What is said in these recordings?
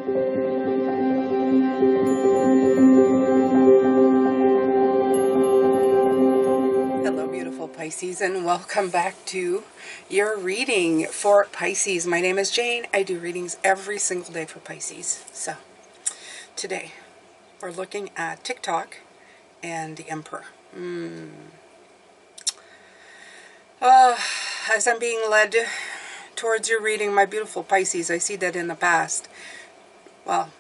Hello, beautiful Pisces, and welcome back to your reading for Pisces. My name is Jane. I do readings every single day for Pisces. So, today, we're looking at TikTok and the Emperor. As I'm being led towards your reading, my beautiful Pisces, I see that in the past, well,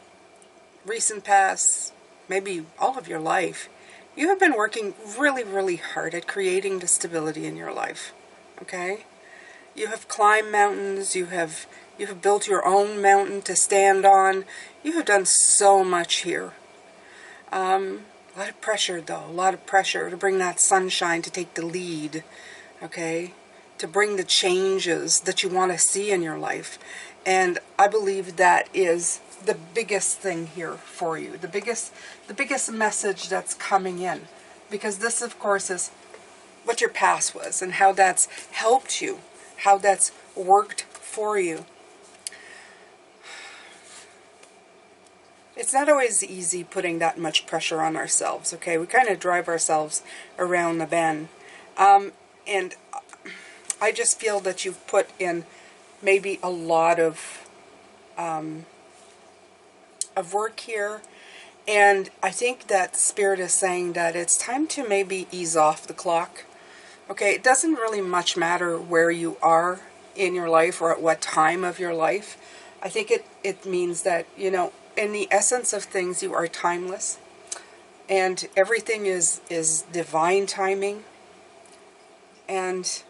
recent past, maybe all of your life, you have been working really, really hard at creating the stability in your life, okay? You have climbed mountains, you have built your own mountain to stand on. You have done so much here. A lot of pressure, though, a lot of pressure to bring that sunshine, to take the lead, okay? To bring the changes that you want to see in your life. And I believe that is the biggest thing here for you, the biggest message that's coming in, because this, of course, is what your past was and how that's helped you, how that's worked for you. It's not always easy putting that much pressure on ourselves, okay? We kind of drive ourselves around the bend. And I just feel that you've put in maybe a lot of work here, and I think that Spirit is saying that it's time to maybe ease off the clock. Okay, it doesn't really much matter where you are in your life or at what time of your life. I think it means that, you know, in the essence of things, you are timeless, and everything is divine timing. And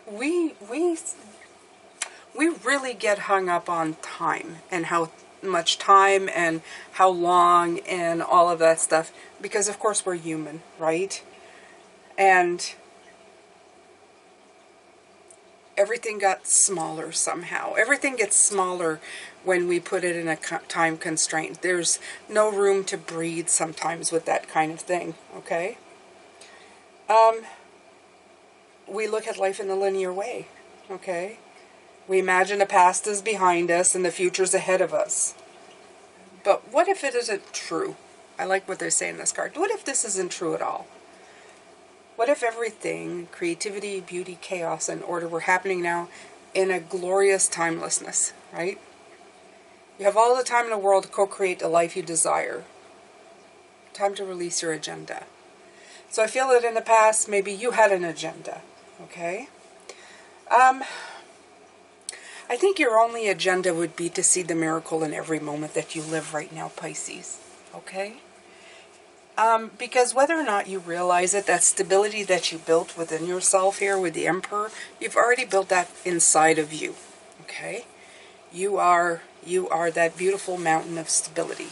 we really get hung up on time and how much time and how long and all of that stuff, because of course we're human, right? And everything got smaller somehow. Everything gets smaller when we put it in a time constraint. There's no room to breathe sometimes with that kind of thing, okay? We look at life in a linear way, okay? We imagine the past is behind us and the future's ahead of us. But what if it isn't true? I like what they're saying in this card. What if this isn't true at all? What if everything, creativity, beauty, chaos, and order, were happening now in a glorious timelessness, right? You have all the time in the world to co-create the life you desire. Time to release your agenda. So I feel that in the past, maybe you had an agenda, okay? I think your only agenda would be to see the miracle in every moment that you live right now, Pisces, okay? Because whether or not you realize it, that stability that you built within yourself here with the Emperor, you've already built that inside of you, okay? You are that beautiful mountain of stability.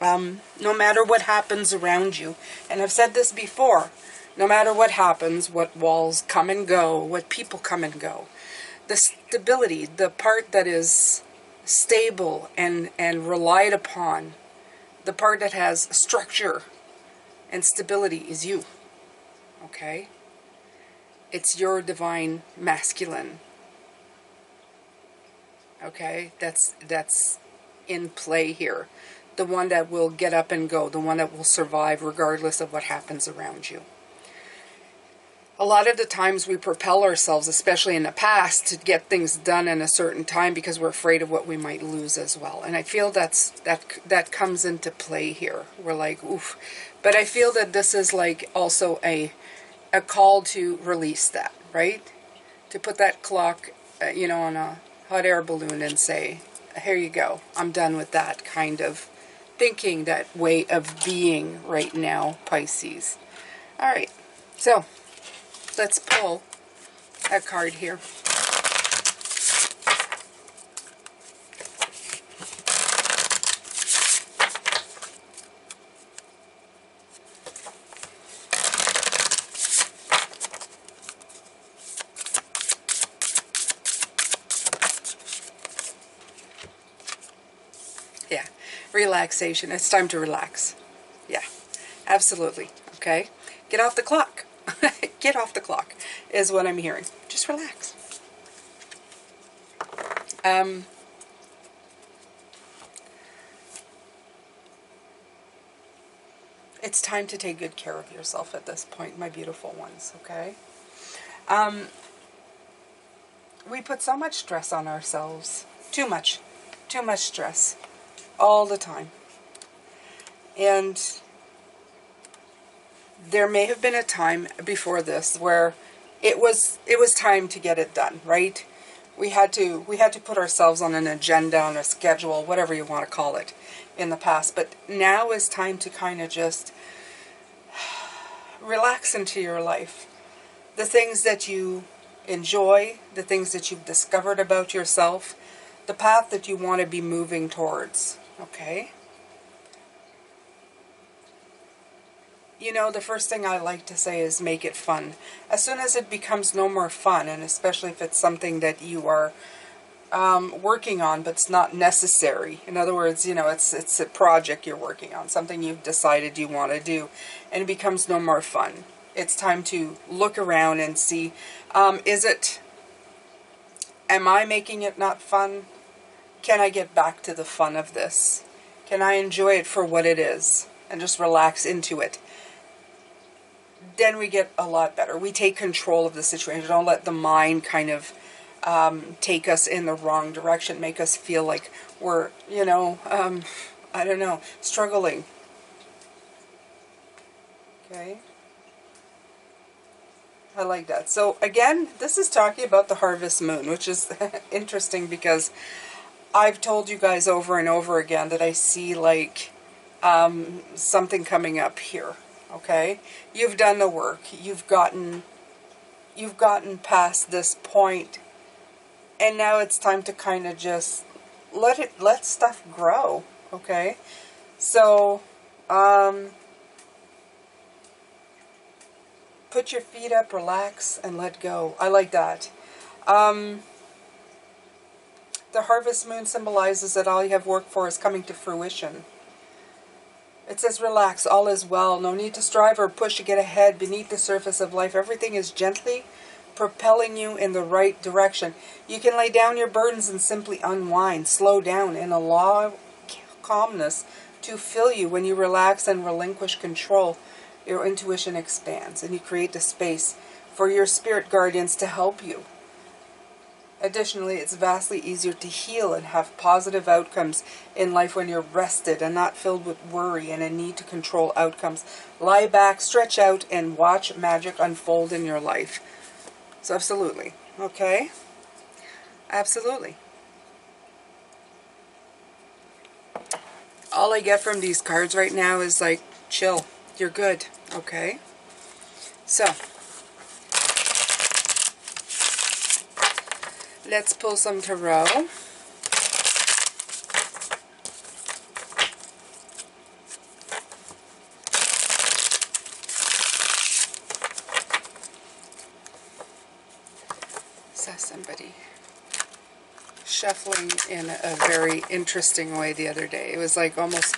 No matter what happens around you, and I've said this before, no matter what happens, what walls come and go, what people come and go, the stability, the part that is stable and relied upon, the part that has structure and stability is you, okay? It's your divine masculine, okay? That's in play here. The one that will get up and go, the one that will survive regardless of what happens around you. A lot of the times we propel ourselves, especially in the past, to get things done in a certain time because we're afraid of what we might lose as well. And I feel that comes into play here. We're like, oof. But I feel that this is like also a call to release that, right? To put that clock, you know, on a hot air balloon and say, here you go. I'm done with that kind of thinking, that way of being right now, Pisces. All right. So let's pull a card here. Yeah, relaxation. It's time to relax. Yeah, absolutely. Okay, get off the clock. Get off the clock is what I'm hearing. Just relax. It's time to take good care of yourself at this point, my beautiful ones, okay? We put so much stress on ourselves. Too much stress. All the time. And there may have been a time before this where it was time to get it done, right? We had to put ourselves on an agenda, on a schedule, whatever you want to call it, in the past. But now is time to kind of just relax into your life. The things that you enjoy, the things that you've discovered about yourself, the path that you want to be moving towards, okay? You know, the first thing I like to say is make it fun. As soon as it becomes no more fun, and especially if it's something that you are working on but it's not necessary. In other words, you know, it's a project you're working on, something you've decided you want to do, and it becomes no more fun. It's time to look around and see, am I making it not fun? Can I get back to the fun of this? Can I enjoy it for what it is and just relax into it? Then we get a lot better. We take control of the situation. Don't let the mind kind of take us in the wrong direction, make us feel like we're, you know, I don't know, struggling. Okay? I like that. So again, this is talking about the harvest moon, which is interesting because I've told you guys over and over again that I see like something coming up here. Okay, you've done the work. You've gotten past this point, and now it's time to kind of just let stuff grow. Okay, so put your feet up, relax, and let go. I like that. The harvest moon symbolizes that all you have worked for is coming to fruition. It says, relax, all is well. No need to strive or push to get ahead beneath the surface of life. Everything is gently propelling you in the right direction. You can lay down your burdens and simply unwind. Slow down in a law of calmness to fill you. When you relax and relinquish control, your intuition expands and you create the space for your spirit guardians to help you. Additionally, it's vastly easier to heal and have positive outcomes in life when you're rested and not filled with worry and a need to control outcomes. Lie back, stretch out, and watch magic unfold in your life. So absolutely. Okay? Absolutely. All I get from these cards right now is like, chill. You're good. Okay? So let's pull some tarot. Saw somebody shuffling in a very interesting way the other day. It was like almost,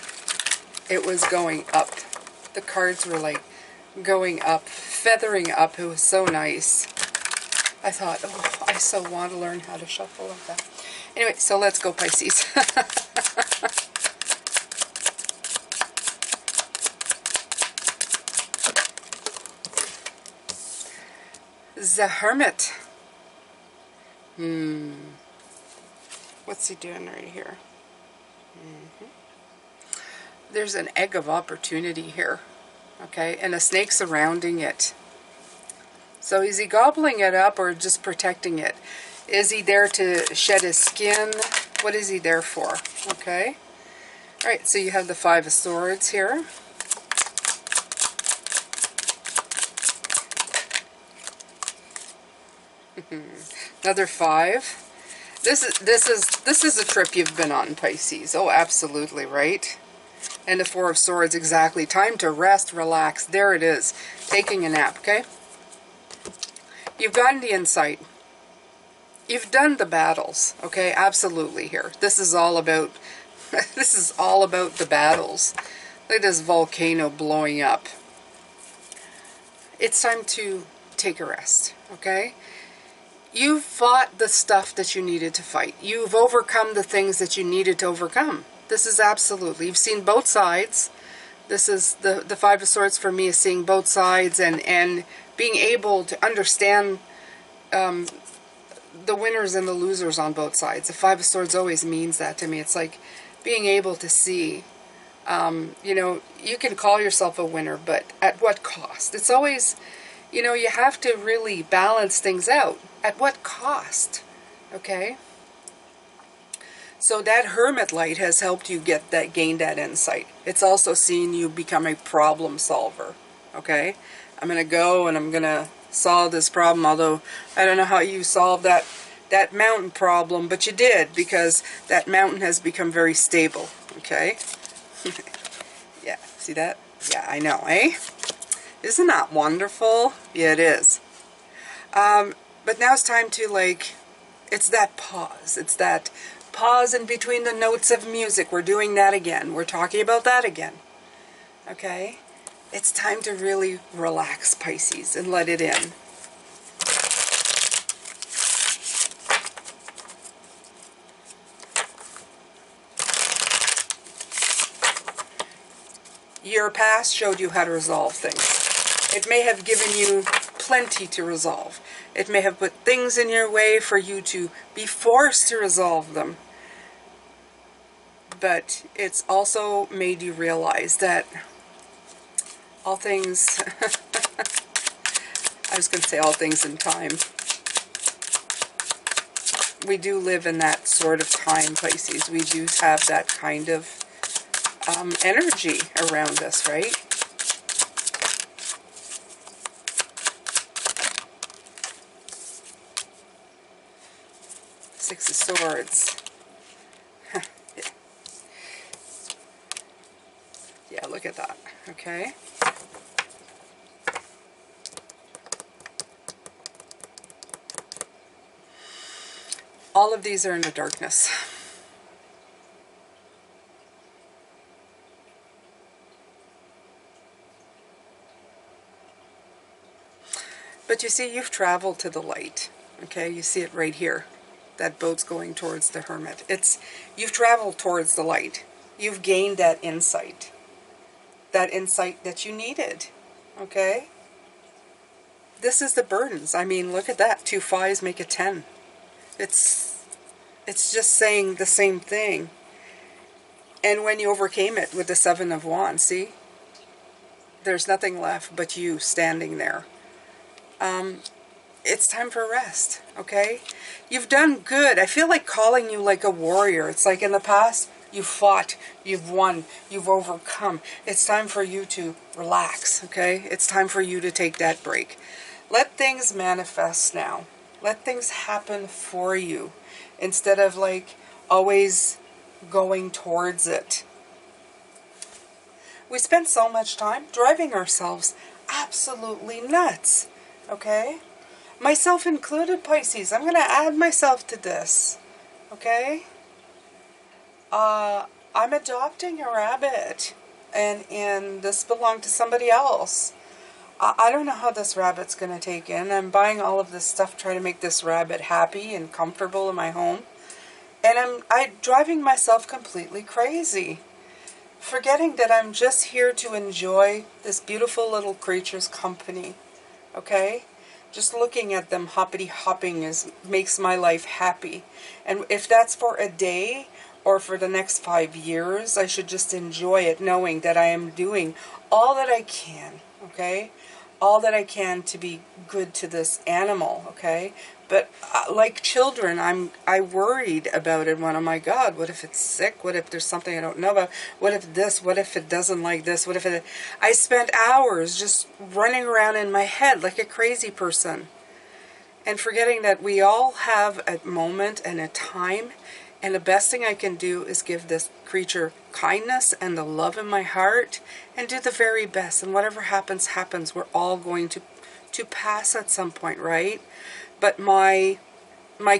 it was going up. The cards were like going up, feathering up. It was so nice. I thought, oh, I so want to learn how to shuffle like that. Anyway, so let's go, Pisces. The Hermit. What's he doing right here? There's an egg of opportunity here. Okay, and a snake surrounding it. So is he gobbling it up or just protecting it? Is he there to shed his skin? What is he there for? Okay. Alright, so you have the Five of Swords here. Another 5. This is a trip you've been on, Pisces. Oh, absolutely, right? And the Four of Swords, exactly. Time to rest, relax. There it is. Taking a nap, okay? You've gotten the insight. You've done the battles, okay? Absolutely here. This is all about this is all about the battles. Look at this volcano blowing up. It's time to take a rest, okay? You've fought the stuff that you needed to fight. You've overcome the things that you needed to overcome. This is absolutely, you've seen both sides. This is the Five of Swords for me, is seeing both sides and being able to understand the winners and the losers on both sides. The Five of Swords always means that to me. It's like being able to see, you know, you can call yourself a winner, but at what cost? It's always, you know, you have to really balance things out. At what cost? Okay? So that Hermit light has helped you gain that insight. It's also seen you become a problem solver. Okay? I'm going to go and I'm going to solve this problem, although I don't know how you solved that mountain problem, but you did, because that mountain has become very stable. Okay? Yeah, see that? Yeah, I know, eh? Isn't that wonderful? Yeah, it is. But now it's time to, like, it's that pause. It's that pause in between the notes of music. We're doing that again. We're talking about that again. Okay? It's time to really relax, Pisces, and let it in. Your past showed you how to resolve things. It may have given you plenty to resolve. It may have put things in your way for you to be forced to resolve them. But it's also made you realize that all things, I was going to say all things in time. We do live in that sort of time, Pisces. We do have that kind of energy around us, right? Six of Swords. Yeah. Yeah, look at that. Okay. All of these are in the darkness. But you see, you've traveled to the light. Okay, you see it right here. That boat's going towards the Hermit. You've traveled towards the light. You've gained that insight. That insight that you needed. Okay? This is the burdens. I mean, look at that. 2 5s make a 10. It's just saying the same thing. And when you overcame it with the 7 of Wands, see? There's nothing left but you standing there. It's time for rest, okay? You've done good. I feel like calling you like a warrior. It's like in the past, you fought, you've won, you've overcome. It's time for you to relax, okay? It's time for you to take that break. Let things manifest now. Let things happen for you instead of like always going towards it. We spend so much time driving ourselves absolutely nuts, okay? Myself included, Pisces. I'm going to add myself to this, okay? I'm adopting a rabbit, and this belonged to somebody else. I don't know how this rabbit's going to take in. I'm buying all of this stuff trying to make this rabbit happy and comfortable in my home. And I'm driving myself completely crazy, forgetting that I'm just here to enjoy this beautiful little creature's company, okay? Just looking at them hoppity hopping makes my life happy. And if that's for a day or for the next 5 years, I should just enjoy it, knowing that I am doing all that I can, okay? All that I can to be good to this animal, okay? But like children, I worried about it when, oh my God, what if it's sick? What if there's something I don't know about? What if this? What if it doesn't like this? What if it... I spent hours just running around in my head like a crazy person. And forgetting that we all have a moment and a time. And the best thing I can do is give this creature kindness and the love in my heart. And do the very best. And whatever happens, happens. We're all going to pass at some point, right? But my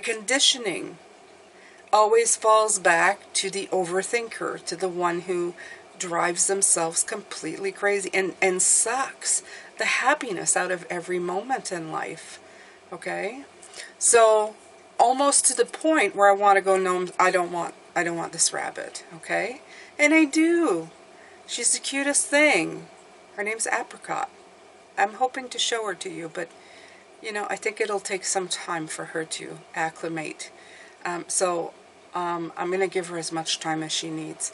conditioning always falls back to the overthinker, to the one who drives themselves completely crazy and sucks the happiness out of every moment in life. Okay? So almost to the point where I want to go, no, I don't want this rabbit. Okay? And I do. She's the cutest thing. Her name's Apricot. I'm hoping to show her to you, but, you know, I think it'll take some time for her to acclimate. I'm going to give her as much time as she needs.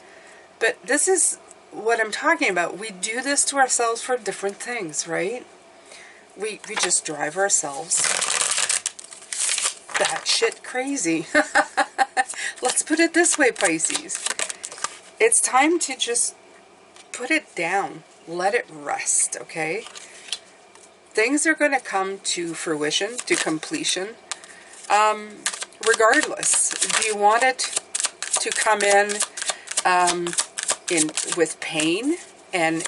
But this is what I'm talking about. We do this to ourselves for different things, right? We just drive ourselves batshit crazy. Let's put it this way, Pisces. It's time to just put it down. Let it rest, okay? Things are going to come to fruition, to completion, regardless. Do you want it to come in with pain and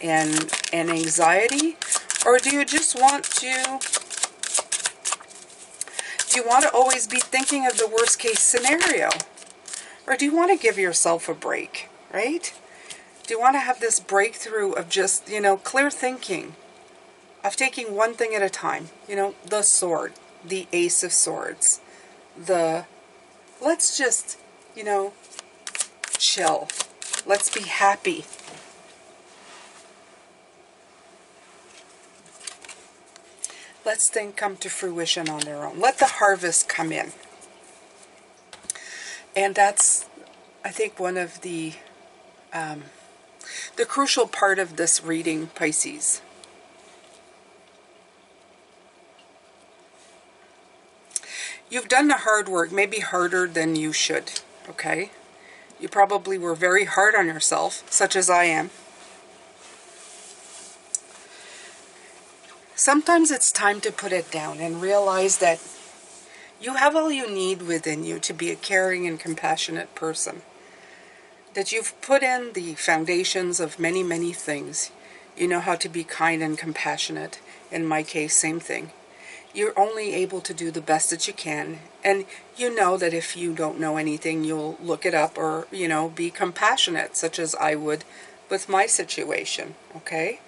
anxiety, or do you just want to? Do you want to always be thinking of the worst case scenario, or do you want to give yourself a break? Right? Do you want to have this breakthrough of just, you know, clear thinking, of taking one thing at a time? You know, the sword, the Ace of Swords, let's just, you know, chill. Let's be happy. Let's think come to fruition on their own. Let the harvest come in. And that's, I think, one of the crucial part of this reading, Pisces. You've done the hard work, maybe harder than you should, okay? You probably were very hard on yourself, such as I am. Sometimes it's time to put it down and realize that you have all you need within you to be a caring and compassionate person. That you've put in the foundations of many, many things. You know how to be kind and compassionate. In my case, same thing. You're only able to do the best that you can. And you know that if you don't know anything, you'll look it up or, you know, be compassionate, such as I would with my situation, okay?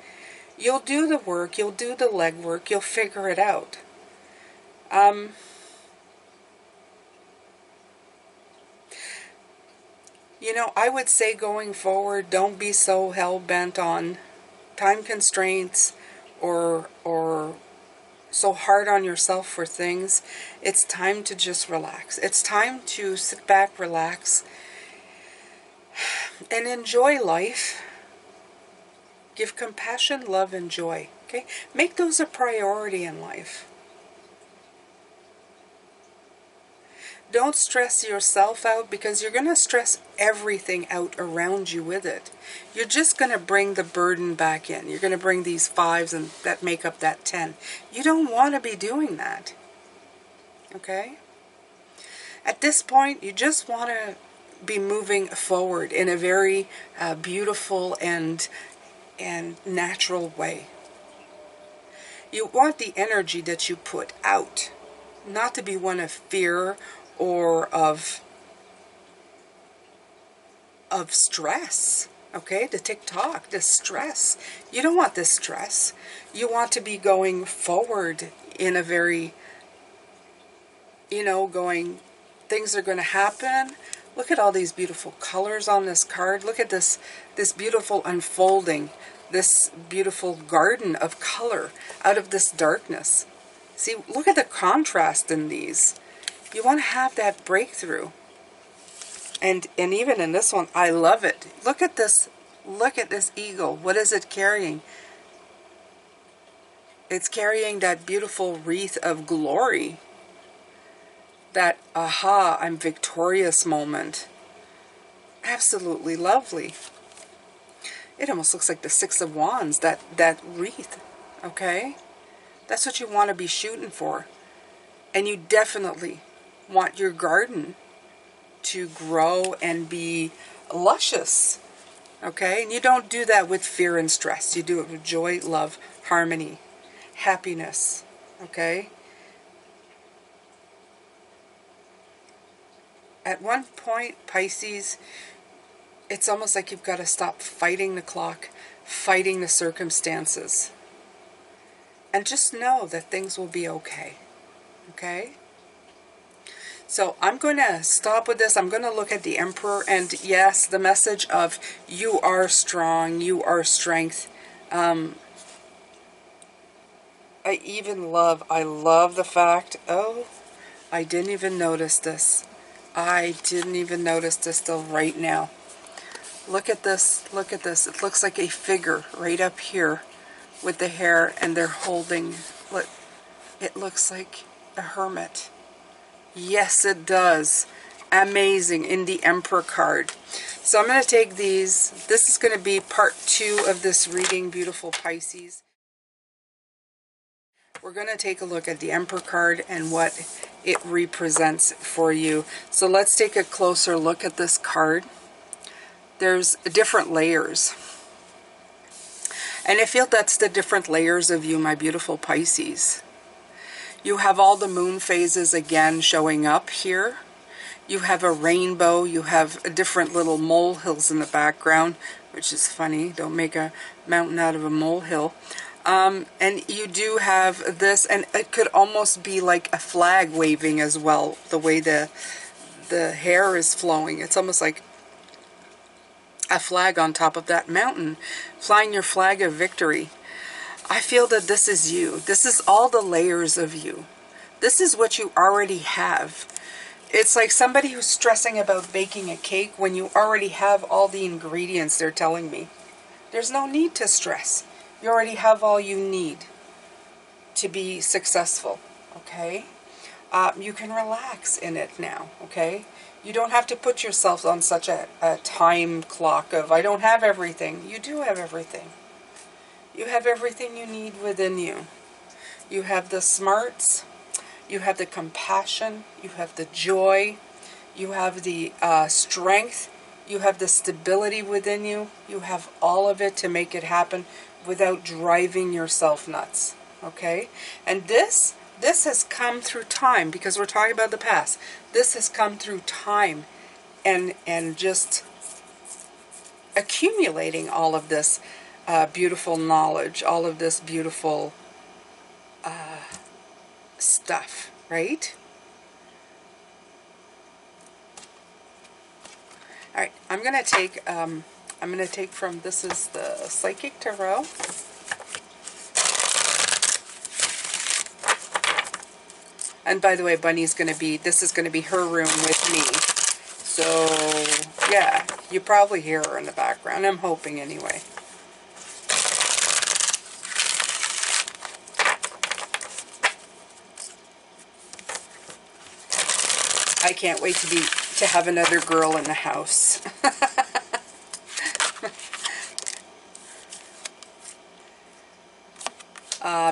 You'll do the work, you'll do the legwork, you'll figure it out. You know, I would say going forward, don't be so hell-bent on time constraints or so hard on yourself for things. It's time to just relax. It's time to sit back, relax, and enjoy life. Give compassion, love, and joy. Okay? Make those a priority in life. Don't stress yourself out, because you're going to stress everything out around you with it. You're just going to bring the burden back in. You're going to bring these 5s and that make up that 10. You don't want to be doing that. Okay? At this point, you just want to be moving forward in a very beautiful and natural way. You want the energy that you put out not to be one of fear or of stress, okay? The tick-tock, the stress. You don't want this stress. You want to be going forward in a very, you know, things are going to happen. Look at all these beautiful colors on this card. Look at this beautiful unfolding, this beautiful garden of color out of this darkness. See, look at the contrast in these. You want to have that breakthrough. And even in this one, I love it. Look at this. Look at this eagle. What is it carrying? It's carrying that beautiful wreath of glory. That, aha, I'm victorious moment. Absolutely lovely. It almost looks like the 6 of Wands, that wreath. Okay? That's what you want to be shooting for. And you definitely want your garden to grow and be luscious. Okay? And you don't do that with fear and stress. You do it with joy, love, harmony, happiness. Okay? At one point, Pisces, it's almost like you've got to stop fighting the clock, fighting the circumstances. And just know that things will be okay. Okay? So I'm going to stop with this. I'm going to look at the Emperor, and yes, the message of you are strong, you are strength. I love the fact, oh, I didn't even notice this. I didn't even notice this till right now. Look at this, look at this. It looks like a figure right up here with the hair, and they're holding, look, it looks like a hermit. Yes, it does. Amazing, in the Emperor card. So I'm going to take these. This is going to be part 2 of this reading, beautiful Pisces. We're going to take a look at the Emperor card and what it represents for you. So let's take a closer look at this card. There's different layers. And I feel that's the different layers of you, my beautiful Pisces. You have all the moon phases again showing up here. You have a rainbow. You have different little molehills in the background, which is funny. Don't make a mountain out of a molehill. And you do have this, and it could almost be like a flag waving as well, the way the hair is flowing. It's almost like a flag on top of that mountain, flying your flag of victory. I feel that this is you. This is all the layers of you. This is what you already have. It's like somebody who's stressing about baking a cake when you already have all the ingredients, they're telling me. There's no need to stress. You already have all you need to be successful, okay? You can relax in it now, okay? You don't have to put yourself on such a time clock of, I don't have everything. You do have everything. You have everything you need within you. You have the smarts, you have the compassion, you have the joy, you have the strength, you have the stability within you. You have all of it to make it happen without driving yourself nuts, okay? And this has come through time, because we're talking about the past. This has come through time and just accumulating all of this beautiful knowledge, all of this beautiful stuff, right? All right, I'm gonna take from, this is the Psychic Tarot. And by the way, Bunny's gonna be, this is gonna be her room with me. So yeah, you probably hear her in the background. I'm hoping anyway. I can't wait to have another girl in the house.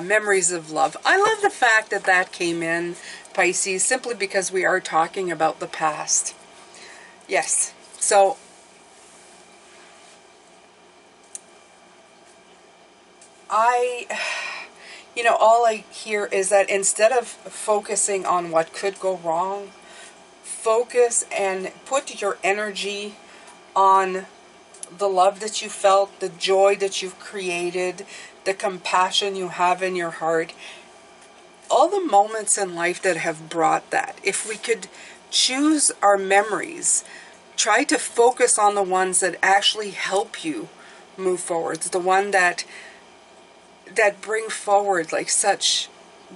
Memories of love. I love the fact that that came in, Pisces, simply because we are talking about the past. Yes. So all I hear is that instead of focusing on what could go wrong, focus and put your energy on the love that you felt, the joy that you've created, the compassion you have in your heart, all the moments in life that have brought that. If we could choose our memories, try to focus on the ones that actually help you move forward, the one that bring forward like such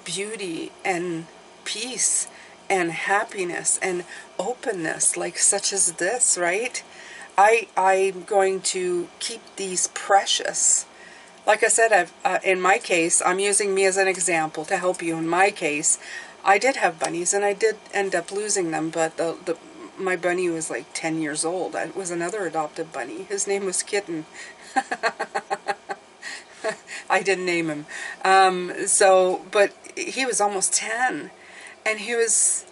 beauty and peace and happiness and openness, like such as this, right? I'm going to keep these precious. Like I said, in my case, I'm using me as an example to help you. In my case, I did have bunnies, and I did end up losing them, but my bunny was like 10 years old. It was another adopted bunny. His name was Kitten. I didn't name him. But he was almost 10, and he's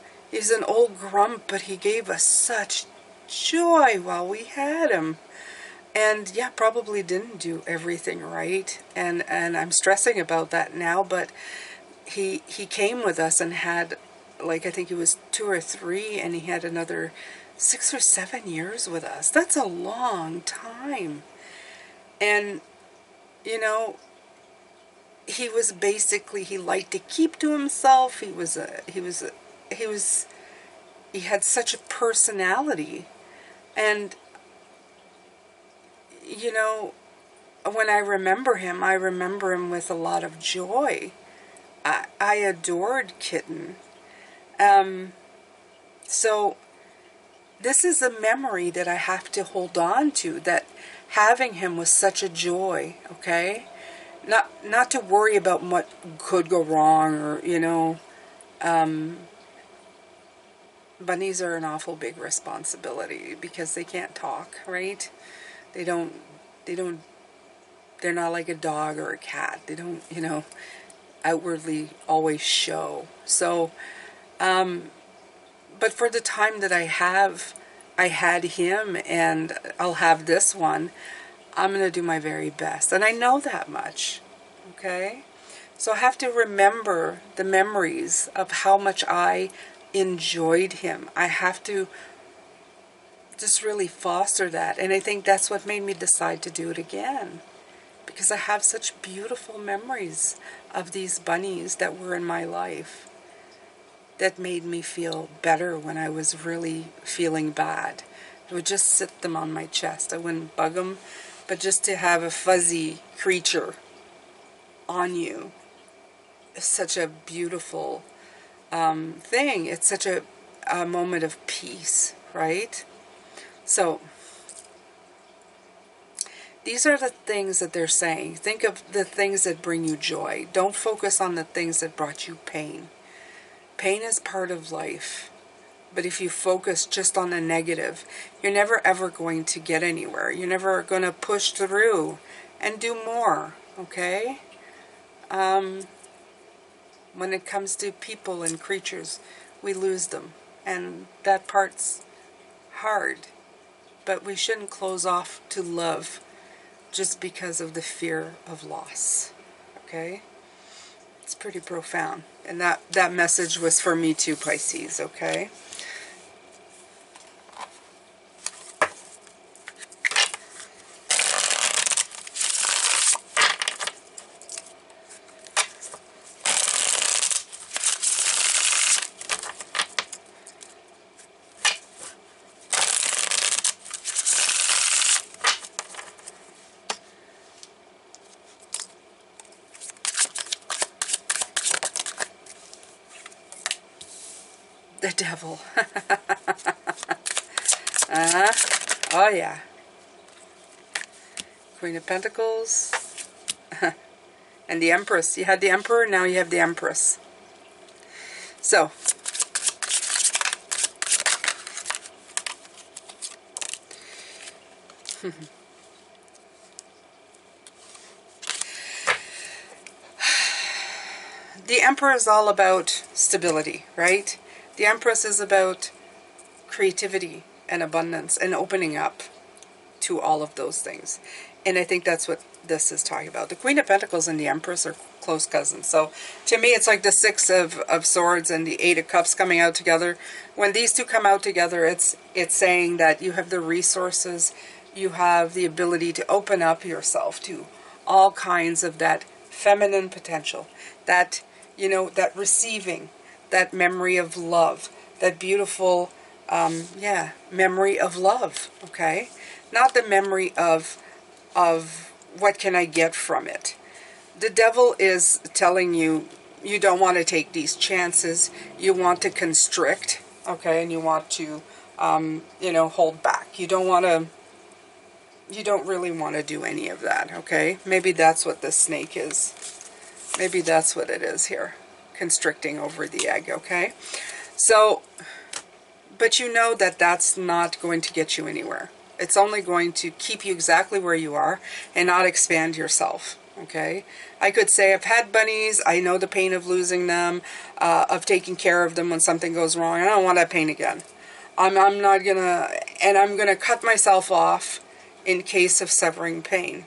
an old grump, but he gave us such joy while we had him. And yeah, probably didn't do everything right, and I'm stressing about that now, but he came with us and had, like, I think he was 2 or 3, and he had another 6 or 7 years with us. That's a long time. And he was basically, he liked to keep to himself. He was he had such a personality. And, you know, when I remember him with a lot of joy. I adored Kitten. So this is a memory that I have to hold on to, that having him was such a joy, okay? Not to worry about what could go wrong, or, you know, bunnies are an awful big responsibility because they can't talk, right? They don't, they're not like a dog or a cat. They don't, you know, outwardly always show. So, but for the time that I had him, and I'll have this one, I'm going to do my very best. And I know that much, okay? So I have to remember the memories of how much I enjoyed him. I have to just really foster that. And I think that's what made me decide to do it again. Because I have such beautiful memories of these bunnies that were in my life, that made me feel better when I was really feeling bad. I would just sit them on my chest. I wouldn't bug them, but just to have a fuzzy creature on you is such a beautiful thing. It's such a moment of peace, right? So these are the things that they're saying. Think of the things that bring you joy. Don't focus on the things that brought you pain. Pain is part of life. But if you focus just on the negative, you're never ever going to get anywhere. You're never going to push through and do more, okay? When it comes to people and creatures, we lose them. And that part's hard. But we shouldn't close off to love just because of the fear of loss, okay? It's pretty profound. And that message was for me too, Pisces, okay? The devil. Oh yeah. Queen of Pentacles. And the Empress. You had the Emperor, now you have the Empress. So, the Emperor is all about stability, right? The Empress is about creativity and abundance and opening up to all of those things. And I think that's what this is talking about. The Queen of Pentacles and the Empress are close cousins. So to me, it's like the Six of Swords and the Eight of Cups coming out together. When these two come out together, it's saying that you have the resources, you have the ability to open up yourself to all kinds of that feminine potential, that, you know, that receiving, that memory of love, that beautiful, memory of love, okay? Not the memory of what can I get from it. The devil is telling you, you don't want to take these chances, you want to constrict, okay, and you want to, hold back. You don't really want to do any of that, okay? Maybe that's what this snake is. Maybe that's what it is here. Constricting over the egg, okay? So, but you know that that's not going to get you anywhere. It's only going to keep you exactly where you are and not expand yourself, okay? I could say I've had bunnies, I know the pain of losing them, of taking care of them when something goes wrong. I don't want that pain again. I'm not gonna, and I'm gonna cut myself off in case of severing pain.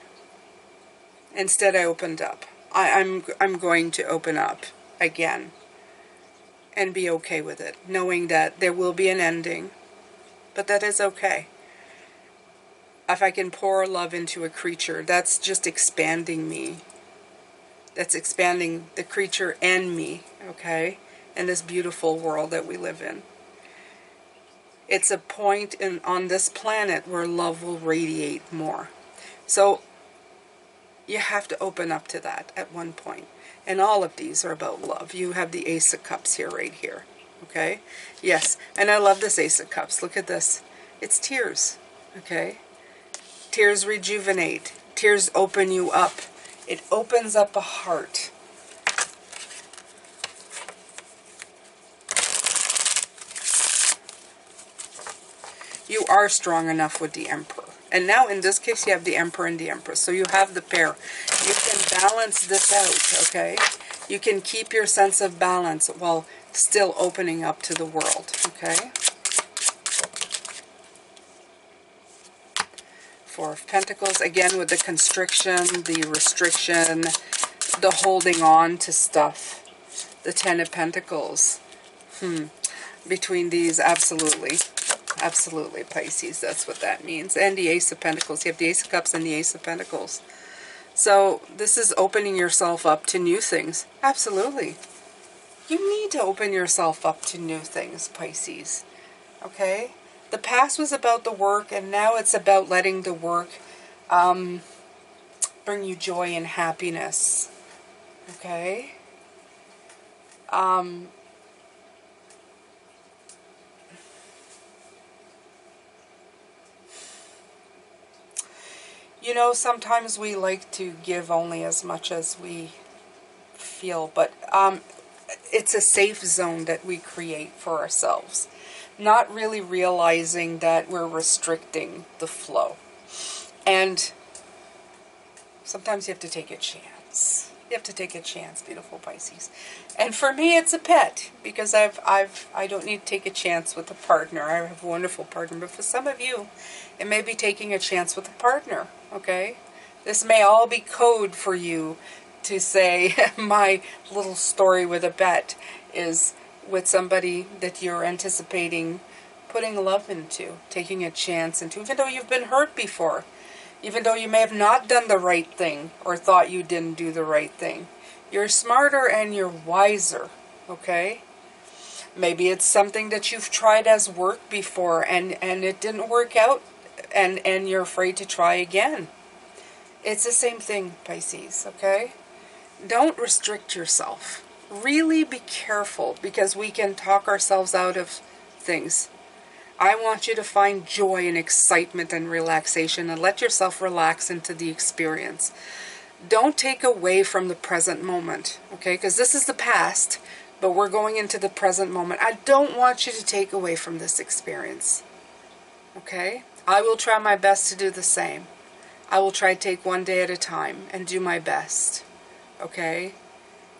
Instead, I opened up. I'm going to open up again and be okay with it, knowing that there will be an ending, but that is okay. If I can pour love into a creature, that's just expanding me. That's expanding the creature and me, okay, in this beautiful world that we live in. It's a point on this planet where love will radiate more. So you have to open up to that at one point. And all of these are about love. You have the Ace of Cups here, right here. Okay? Yes. And I love this Ace of Cups. Look at this. It's tears. Okay? Tears rejuvenate. Tears open you up. It opens up a heart. You are strong enough with the Emperor. And now in this case you have the Emperor and the Empress. So you have the pair. You can balance this out, okay? You can keep your sense of balance while still opening up to the world, okay? Four of Pentacles, again with the constriction, the restriction, the holding on to stuff. The Ten of Pentacles. Between these, absolutely. Absolutely, Pisces, that's what that means. And the Ace of Pentacles. You have the Ace of Cups and the Ace of Pentacles. So this is opening yourself up to new things. Absolutely. You need to open yourself up to new things, Pisces. Okay? The past was about the work, and now it's about letting the work bring you joy and happiness. Okay? You know, sometimes we like to give only as much as we feel, but it's a safe zone that we create for ourselves. Not really realizing that we're restricting the flow. And sometimes you have to take a chance. You have to take a chance, beautiful Pisces. And for me, it's a pet, because I don't need to take a chance with a partner. I have a wonderful partner. But for some of you, it may be taking a chance with a partner, okay? This may all be code for you to say, my little story with a pet is with somebody that you're anticipating putting love into, taking a chance into, even though you've been hurt before. Even though you may have not done the right thing or thought you didn't do the right thing. You're smarter and you're wiser, okay? Maybe it's something that you've tried as work before and it didn't work out and you're afraid to try again. It's the same thing, Pisces, okay? Don't restrict yourself. Really be careful, because we can talk ourselves out of things. I want you to find joy and excitement and relaxation, and let yourself relax into the experience. Don't take away from the present moment, okay? Because this is the past, but we're going into the present moment. I don't want you to take away from this experience, okay? I will try my best to do the same. I will try to take one day at a time and do my best, okay?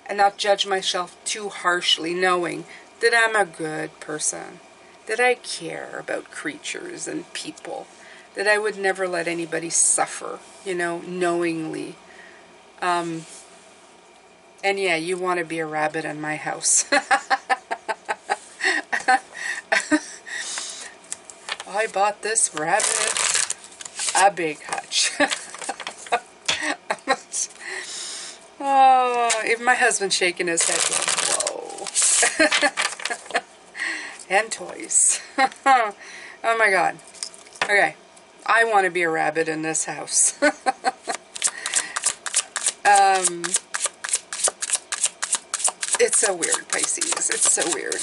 And not judge myself too harshly, knowing that I'm a good person. That I care about creatures and people, that I would never let anybody suffer, you know, knowingly. And yeah, you want to be a rabbit in my house. I bought this rabbit a big hutch. Oh, even my husband's shaking his head going, whoa. And toys. Oh my God. Okay. I want to be a rabbit in this house. It's so weird, Pisces. It's so weird.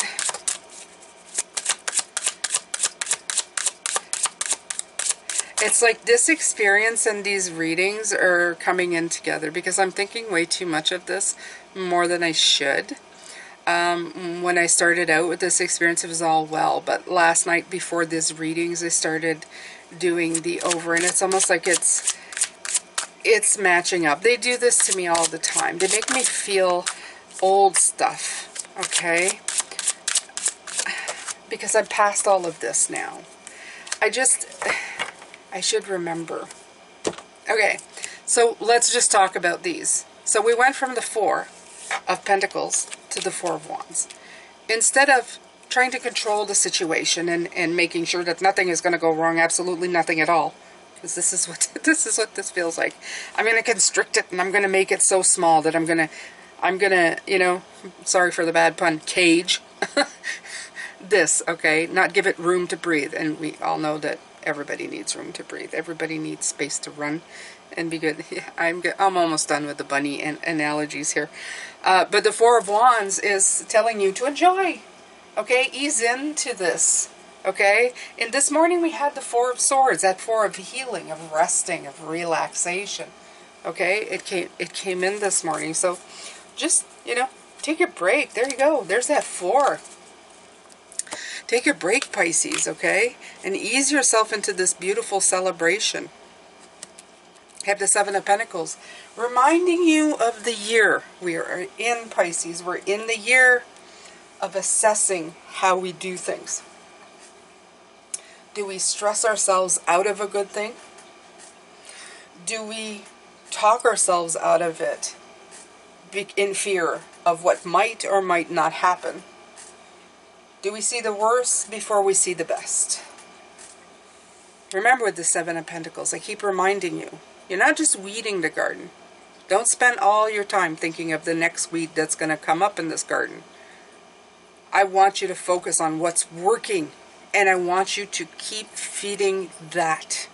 It's like this experience and these readings are coming in together, because I'm thinking way too much of this, more than I should. When I started out with this experience, it was all well, but last night before these readings, I started doing the over, and it's almost like it's matching up. They do this to me all the time. They make me feel old stuff, okay? Because I'm past all of this now. I should remember. Okay, so let's just talk about these. So we went from the Four of Pentacles to the Four of Wands. Instead of trying to control the situation and making sure that nothing is going to go wrong, absolutely nothing at all, because this is what this feels like. I'm going to constrict it, and I'm going to make it so small that I'm going to, you know, sorry for the bad pun, cage this, okay? Not give it room to breathe. And we all know that everybody needs room to breathe. Everybody needs space to run and be good. Yeah, I'm almost done with the bunny analogies here. But the Four of Wands is telling you to enjoy, okay? Ease into this, okay? And this morning we had the Four of Swords, that four of healing, of resting, of relaxation, okay? It came in this morning. So just, you know, take a break. There you go. There's that four. Take a break, Pisces, okay? And ease yourself into this beautiful celebration. Have the Seven of Pentacles, reminding you of the year we are in, Pisces. We're in the year of assessing how we do things. Do we stress ourselves out of a good thing? Do we talk ourselves out of it in fear of what might or might not happen? Do we see the worst before we see the best? Remember with the Seven of Pentacles, I keep reminding you, you're not just weeding the garden. Don't spend all your time thinking of the next weed that's going to come up in this garden. I want you to focus on what's working, and I want you to keep feeding that.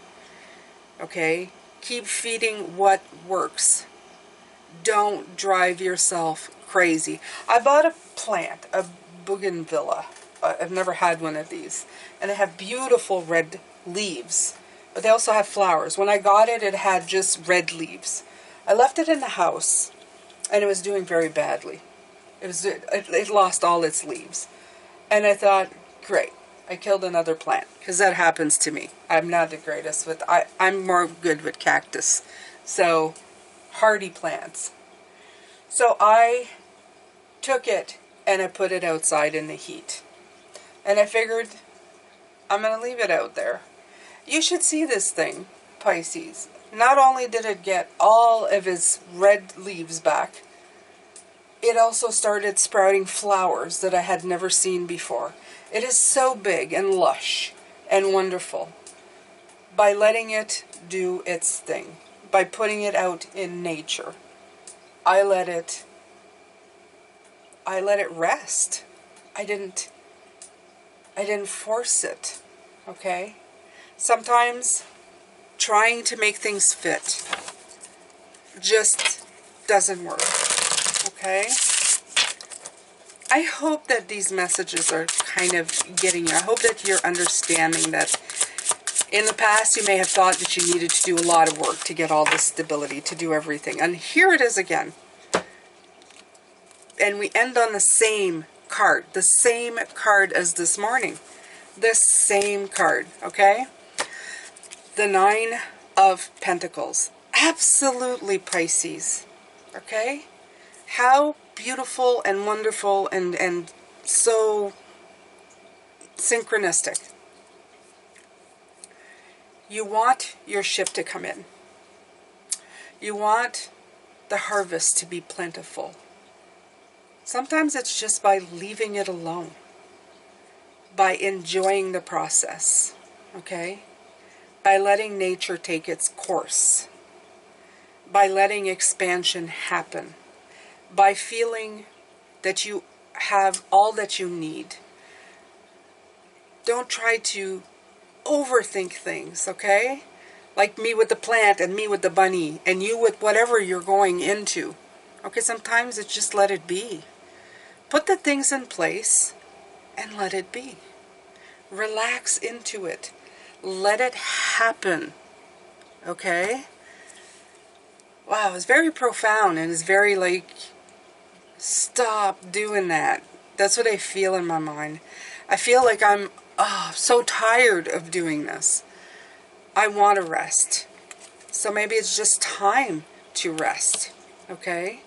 Okay? Keep feeding what works. Don't drive yourself crazy. I bought a plant, a bougainvillea. I've never had one of these. And they have beautiful red leaves. But they also have flowers. When I got it, it had just red leaves. I left it in the house, and it was doing very badly. It lost all its leaves. And I thought, great, I killed another plant. Because that happens to me. I'm not the greatest with, I'm more good with cactus. So, hardy plants. So I took it, and I put it outside in the heat. And I figured, I'm going to leave it out there. You should see this thing, Pisces. Not only did it get all of its red leaves back, it also started sprouting flowers that I had never seen before. It is so big and lush and wonderful. By letting it do its thing, by putting it out in nature, I let it rest. I didn't force it, okay? Sometimes trying to make things fit just doesn't work, okay? I hope that these messages are kind of getting you. I hope that you're understanding that in the past you may have thought that you needed to do a lot of work to get all this stability, to do everything. And here it is again. And we end on the same card as this morning. This same card, okay? The Nine of Pentacles. Absolutely, Pisces. Okay? How beautiful and wonderful and so synchronistic. You want your shift to come in. You want the harvest to be plentiful. Sometimes it's just by leaving it alone. By enjoying the process. Okay? By letting nature take its course. By letting expansion happen. By feeling that you have all that you need. Don't try to overthink things, okay? Like me with the plant and me with the bunny and you with whatever you're going into. Okay, sometimes it's just let it be. Put the things in place and let it be. Relax into it. Let it happen. Okay? Wow, it's very profound and it's very like, stop doing that. That's what I feel in my mind. I feel like I'm so tired of doing this. I want to rest. So maybe it's just time to rest. Okay?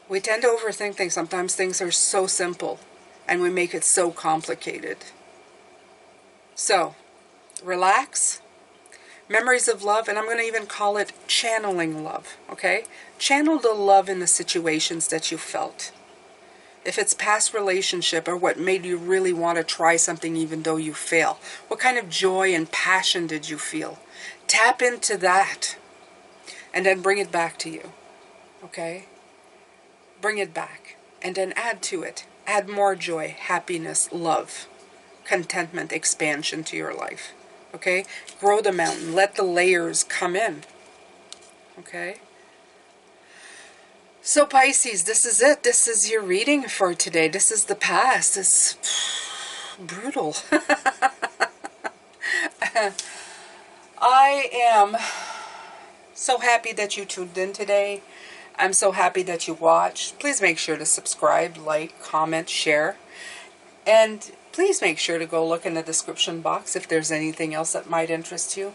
We tend to overthink things. Sometimes things are so simple and we make it so complicated. So, relax. Memories of love, and I'm going to even call it channeling love, okay? Channel the love in the situations that you felt. If it's past relationship or what made you really want to try something even though you fail. What kind of joy and passion did you feel? Tap into that and then bring it back to you, okay? Bring it back and then add to it. Add more joy, happiness, love, contentment, expansion to your life. Okay? Grow the mountain. Let the layers come in. Okay? So Pisces, this is it. This is your reading for today. This is the past. It's brutal. I am so happy that you tuned in today. I'm so happy that you watched. Please make sure to subscribe, like, comment, share. And please make sure to go look in the description box if there's anything else that might interest you.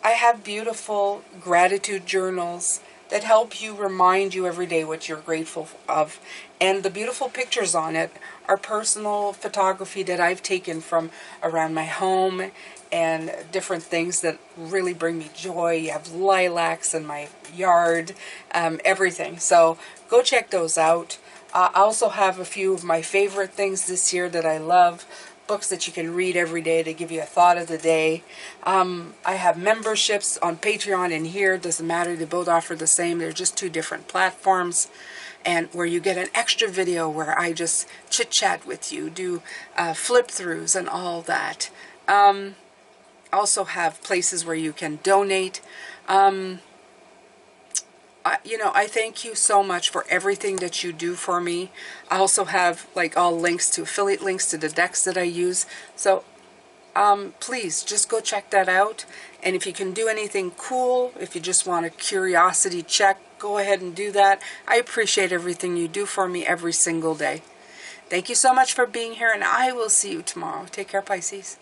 I have beautiful gratitude journals that help you remind you every day what you're grateful of. And the beautiful pictures on it are personal photography that I've taken from around my home and different things that really bring me joy. You have lilacs in my yard, everything. So go check those out. I also have a few of my favorite things this year that I love. Books that you can read every day to give you a thought of the day. I have memberships on Patreon and here. Doesn't matter. They both offer the same. They're just two different platforms. And where you get an extra video where I just chit-chat with you, do flip-throughs and all that. Also have places where you can donate. I thank you so much for everything that you do for me. I also have like all links to affiliate links to the decks that I use. So please just go check that out. And if you can do anything cool, if you just want a curiosity check, go ahead and do that. I appreciate everything you do for me every single day. Thank you so much for being here, and I will see you tomorrow. Take care, Pisces.